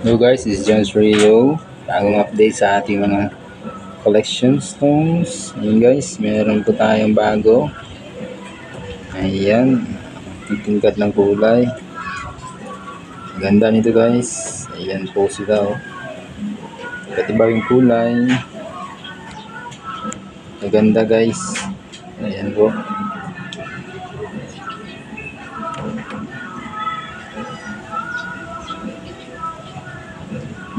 Hello guys, this is Jones Rio. Bagong update sa ating mga collection stones. Ayun guys, meron po tayong bago. Ayan, tingkat ng kulay. Ganda nito guys. Ayan po sila oh. Iba't iba yung kulay. Maganda guys. Ayan po.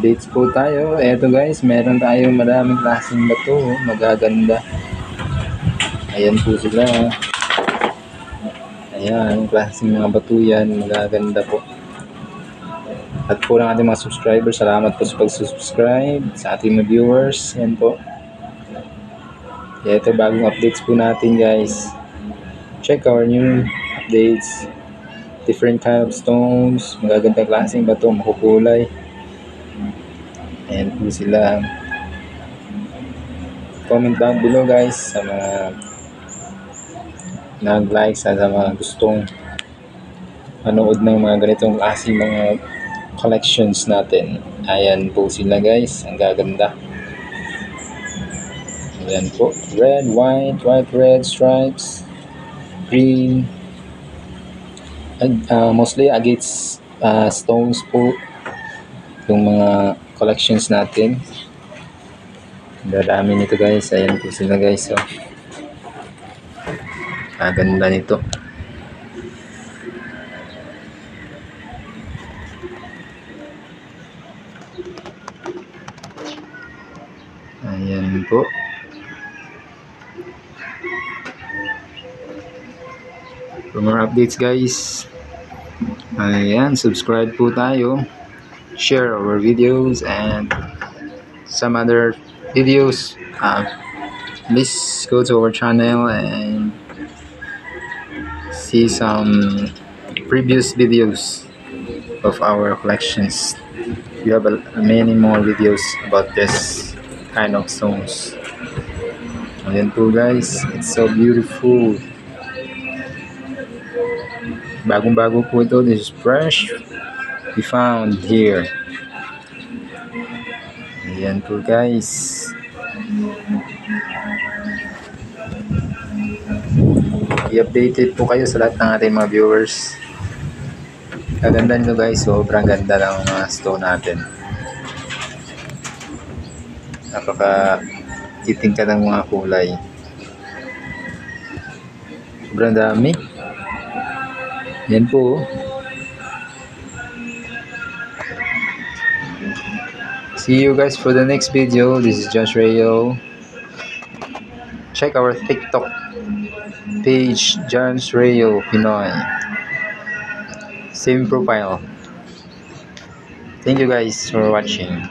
Dates po tayo. Eto guys, meron tayong maraming klaseng bato. Magaganda. Ayan po sila. Ayan, klaseng mga bato yan. Magaganda po. At po ng ating mga subscribers, salamat po sa pag-subscribe. Sa ating mga viewers, yan po. Ito bagong updates po natin guys. Check our new updates. Different kind of stones. Magagandang klaseng bato, makukulay. Ayan po sila. Comment down below guys sa mga nag-like, sa mga gustong manood ng mga ganitong klaseng mga collections natin. Ayan po sila guys. Ang gaganda. Ayan po. Red, white, red stripes, green. And mostly agates stones po yung mga collections natin. Dadami nito guys. Ayan po sila guys. So, ganda nito. Ayan po. For more updates guys, ayan, subscribe po tayo, share our videos and some other videos. Please go to our channel and see some previous videos of our collections. We have many more videos about this kind of stones. Ayan po guys, it's so beautiful. Bagong-bago po ito. This is fresh. We found here. Ayan po guys. I-updated po kayo sa lahat ng ating mga viewers. Kaganda nito guys. Sobrang ganda ng mga stone natin. Napaka-titingkad ng mga kulay. Sobrang dami. Yan po. See you guys for the next video. This is Josh Rayo. Check our TikTok page, Josh Rayo Pinoy. Same profile. Thank you guys for watching.